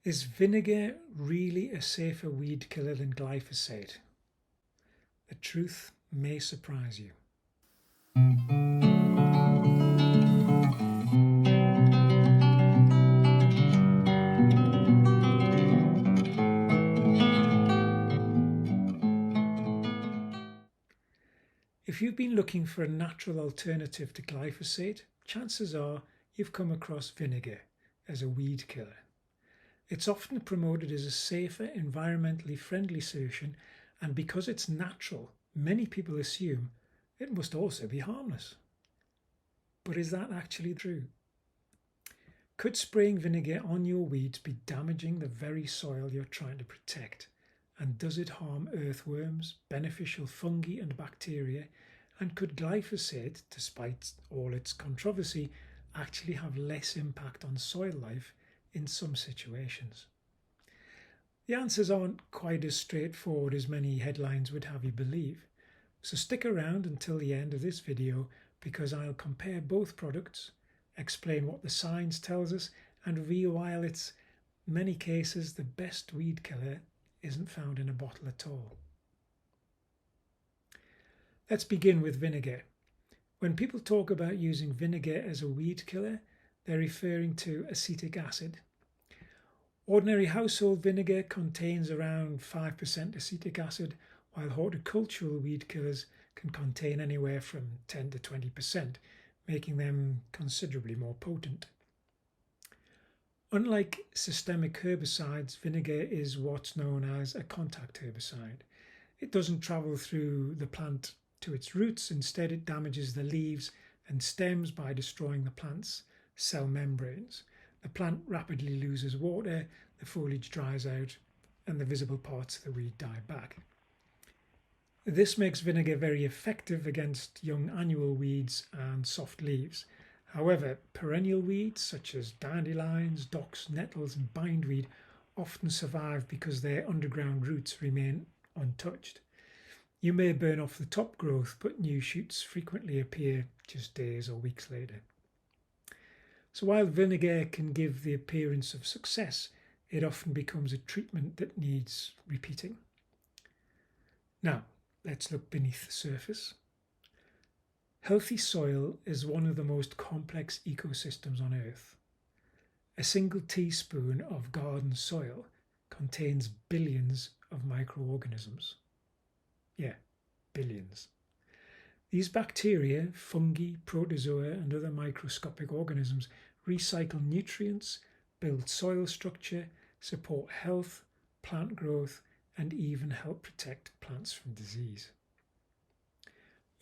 Is vinegar really a safer weed killer than glyphosate? The truth may surprise you. If you've been looking for a natural alternative to glyphosate, chances are you've come across vinegar as a weed killer. It's often promoted as a safer, environmentally friendly solution, and because it's natural, many people assume it must also be harmless. But is that actually true? Could spraying vinegar on your weeds be damaging the very soil you're trying to protect? And does it harm earthworms, beneficial fungi and bacteria? And could glyphosate, despite all its controversy, actually have less impact on soil life in some situations? The answers aren't quite as straightforward as many headlines would have you believe. So stick around until the end of this video because I'll compare both products, explain what the science tells us, and reveal why it's many cases the best weed killer isn't found in a bottle at all. Let's begin with vinegar. When people talk about using vinegar as a weed killer, they're referring to acetic acid. Ordinary household vinegar contains around 5% acetic acid, while horticultural weed killers can contain anywhere from 10 to 20%, making them considerably more potent. Unlike systemic herbicides, vinegar is what's known as a contact herbicide. It doesn't travel through the plant to its roots. Instead, it damages the leaves and stems by destroying the plant's cell membranes. The plant rapidly loses water, the foliage dries out, and the visible parts of the weed die back. This makes vinegar very effective against young annual weeds and soft leaves. However, perennial weeds such as dandelions, docks, nettles and bindweed often survive because their underground roots remain untouched. You may burn off the top growth, but new shoots frequently appear just days or weeks later. So while vinegar can give the appearance of success, it often becomes a treatment that needs repeating. Now, let's look beneath the surface. Healthy soil is one of the most complex ecosystems on Earth. A single teaspoon of garden soil contains billions of microorganisms. Yeah, billions. These bacteria, fungi, protozoa and other microscopic organisms recycle nutrients, build soil structure, support health, plant growth, and even help protect plants from disease.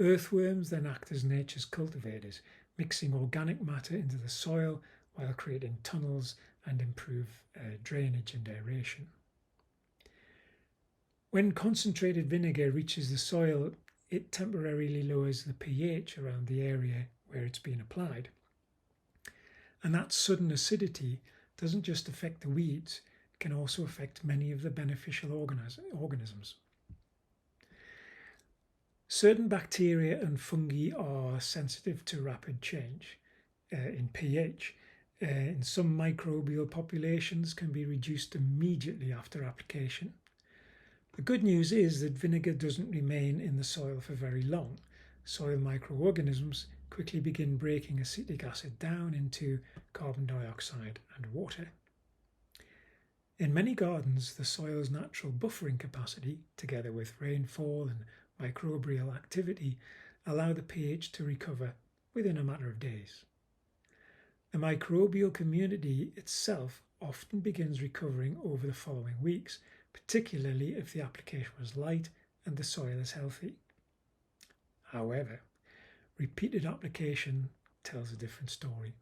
Earthworms then act as nature's cultivators, mixing organic matter into the soil while creating tunnels and improve drainage and aeration. When concentrated vinegar reaches the soil, it temporarily lowers the pH around the area where it's been applied. And that sudden acidity doesn't just affect the weeds, it can also affect many of the beneficial organisms. Certain bacteria and fungi are sensitive to rapid change in pH. In some microbial populations can be reduced immediately after application. The good news is that vinegar doesn't remain in the soil for very long. Soil microorganisms quickly begin breaking acetic acid down into carbon dioxide and water. In many gardens, the soil's natural buffering capacity, together with rainfall and microbial activity, allow the pH to recover within a matter of days. The microbial community itself often begins recovering over the following weeks, particularly if the application was light and the soil is healthy. However, repeated application tells a different story.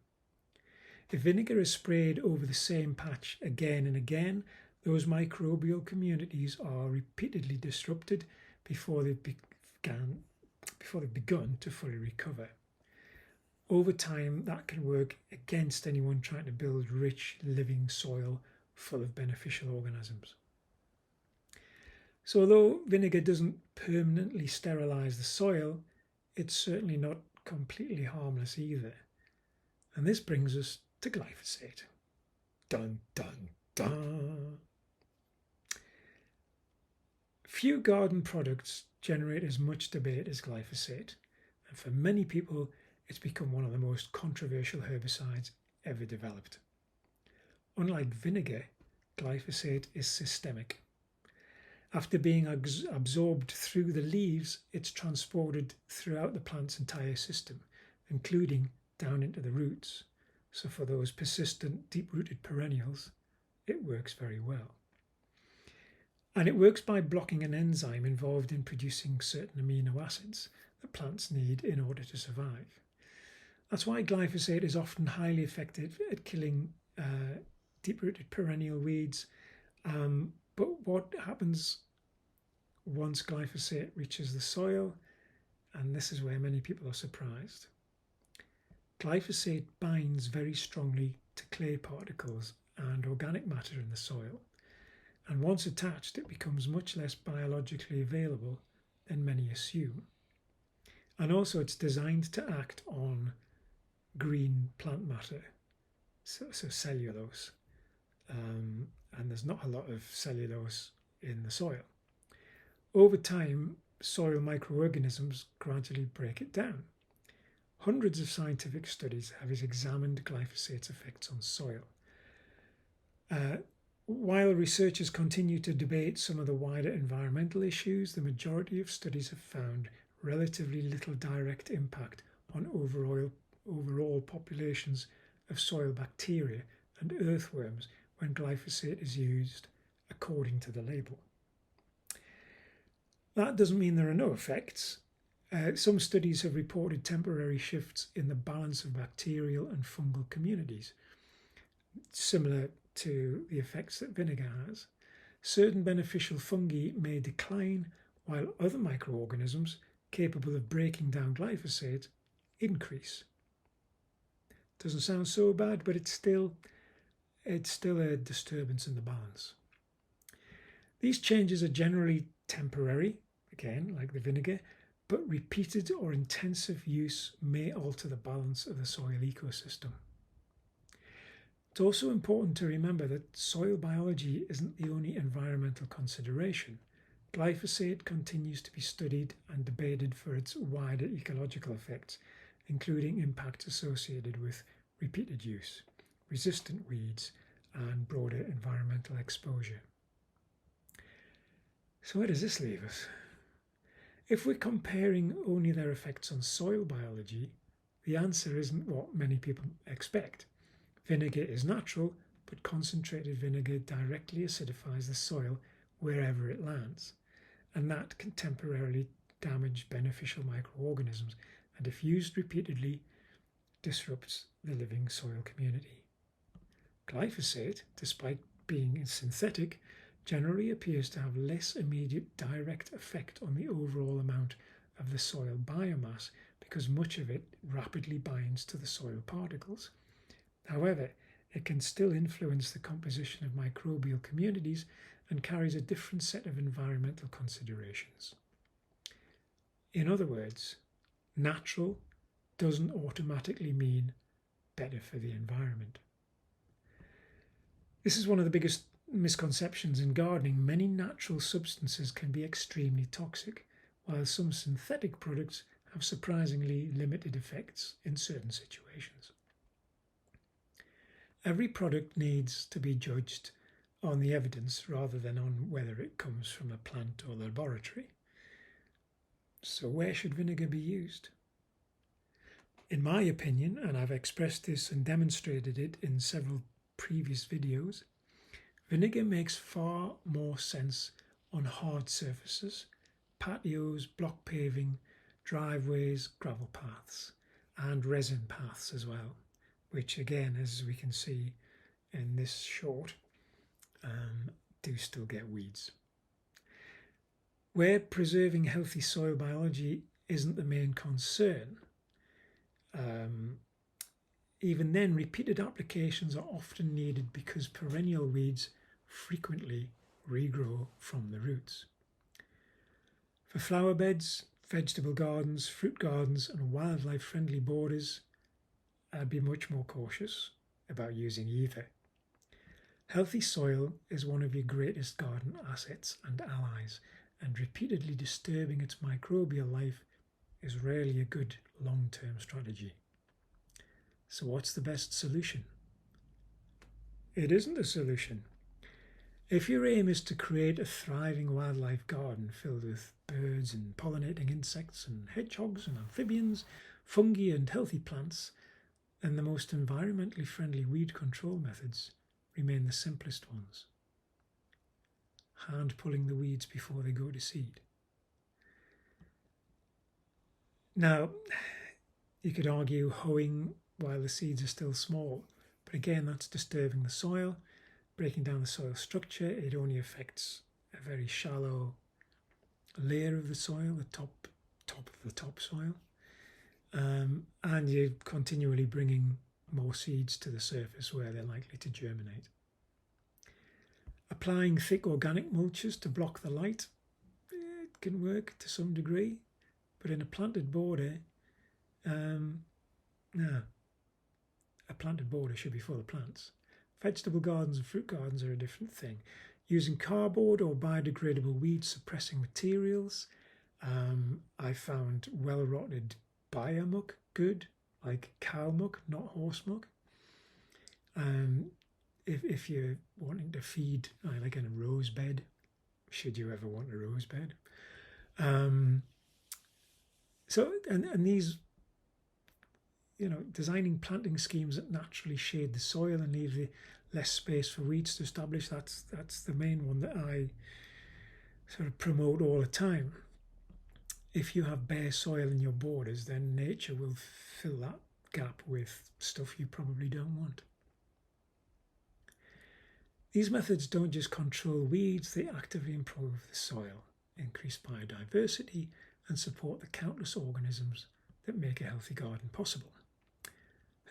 If vinegar is sprayed over the same patch again and again, those microbial communities are repeatedly disrupted before they've begun to fully recover. Over time, that can work against anyone trying to build rich, living soil full of beneficial organisms. So although vinegar doesn't permanently sterilise the soil, it's certainly not completely harmless either. And this brings us to glyphosate. Dun, dun, dun. Few garden products generate as much debate as glyphosate, and for many people it's become one of the most controversial herbicides ever developed. Unlike vinegar, glyphosate is systemic. After being absorbed through the leaves, it's transported throughout the plant's entire system, including down into the roots. So for those persistent, deep-rooted perennials, it works very well. And it works by blocking an enzyme involved in producing certain amino acids that plants need in order to survive. That's why glyphosate is often highly effective at killing deep-rooted perennial weeds. But what happens once glyphosate reaches the soil, and this is where many people are surprised. Glyphosate binds very strongly to clay particles and organic matter in the soil, and once attached it becomes much less biologically available than many assume. And also it's designed to act on green plant matter, so cellulose, and there's not a lot of cellulose in the soil. Over time, soil microorganisms gradually break it down. Hundreds of scientific studies have examined glyphosate's effects on soil. While researchers continue to debate some of the wider environmental issues, the majority of studies have found relatively little direct impact on overall populations of soil bacteria and earthworms when glyphosate is used according to the label. That doesn't mean there are no effects. Some studies have reported temporary shifts in the balance of bacterial and fungal communities, similar to the effects that vinegar has. Certain beneficial fungi may decline, while other microorganisms capable of breaking down glyphosate increase. Doesn't sound so bad, but it's still a disturbance in the balance. These changes are generally temporary, again, like the vinegar, but repeated or intensive use may alter the balance of the soil ecosystem. It's also important to remember that soil biology isn't the only environmental consideration. Glyphosate continues to be studied and debated for its wider ecological effects, including impacts associated with repeated use, resistant weeds, and broader environmental exposure. So where does this leave us? If we're comparing only their effects on soil biology, the answer isn't what many people expect. Vinegar is natural, but concentrated vinegar directly acidifies the soil wherever it lands, and that can temporarily damage beneficial microorganisms, and if used repeatedly, disrupts the living soil community. Glyphosate, despite being synthetic, generally appears to have less immediate direct effect on the overall amount of the soil biomass because much of it rapidly binds to the soil particles. However, it can still influence the composition of microbial communities and carries a different set of environmental considerations. In other words, natural doesn't automatically mean better for the environment. This is one of the biggest misconceptions in gardening. Many natural substances can be extremely toxic, while some synthetic products have surprisingly limited effects in certain situations. Every product needs to be judged on the evidence rather than on whether it comes from a plant or laboratory. So where should vinegar be used? In my opinion, and I've expressed this and demonstrated it in several previous videos, vinegar makes far more sense on hard surfaces, patios, block paving, driveways, gravel paths, and resin paths as well, which again, as we can see in this short, do still get weeds. Where preserving healthy soil biology isn't the main concern, even then repeated applications are often needed because perennial weeds frequently regrow from the roots. For flower beds, vegetable gardens, fruit gardens and wildlife friendly borders, I'd be much more cautious about using either. Healthy soil is one of your greatest garden assets and allies, and repeatedly disturbing its microbial life is rarely a good long-term strategy. So what's the best solution? It isn't a solution. If your aim is to create a thriving wildlife garden filled with birds and pollinating insects and hedgehogs and amphibians, fungi and healthy plants, then the most environmentally friendly weed control methods remain the simplest ones. Hand pulling the weeds before they go to seed. Now, you could argue hoeing while the seeds are still small, but again, that's disturbing the soil, breaking down the soil structure. It only affects a very shallow layer of the soil, the top of the topsoil, and you're continually bringing more seeds to the surface where they're likely to germinate. Applying thick organic mulches to block the light, it can work to some degree, but in a planted border, no. A planted border should be full of plants. Vegetable gardens and fruit gardens are a different thing. Using cardboard or biodegradable weed suppressing materials. I found well-rotted biomuck good, like cow muck, not horse muck. If you're wanting to feed, like in a rose bed, should you ever want a rose bed. So these, designing planting schemes that naturally shade the soil and leave the less space for weeds to establish, that's the main one that I sort of promote all the time. If you have bare soil in your borders, then nature will fill that gap with stuff you probably don't want. These methods don't just control weeds, they actively improve the soil, increase biodiversity, and support the countless organisms that make a healthy garden possible.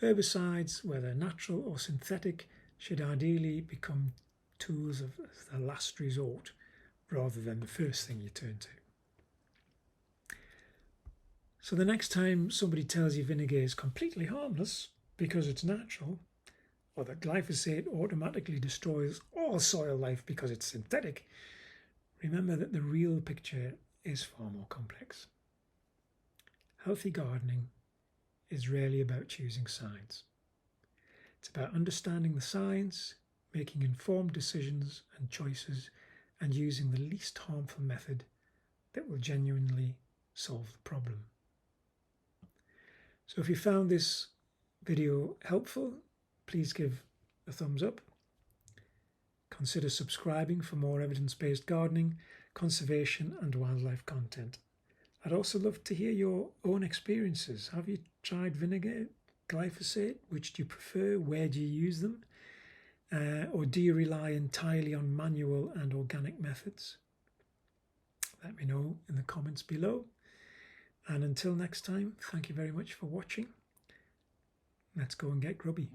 Herbicides, whether natural or synthetic, should ideally become tools of the last resort rather than the first thing you turn to. So the next time somebody tells you vinegar is completely harmless because it's natural, or that glyphosate automatically destroys all soil life because it's synthetic, remember that the real picture is far more complex. Healthy gardening is rarely about choosing sides. It's about understanding the science, making informed decisions and choices, and using the least harmful method that will genuinely solve the problem. So if you found this video helpful, please give a thumbs up. Consider subscribing for more evidence-based gardening, conservation and wildlife content. I'd also love to hear your own experiences. Have you tried vinegar, glyphosate? Which do you prefer? Where do you use them? Or do you rely entirely on manual and organic methods? Let me know in the comments below. And until next time, thank you very much for watching. Let's go and get grubby.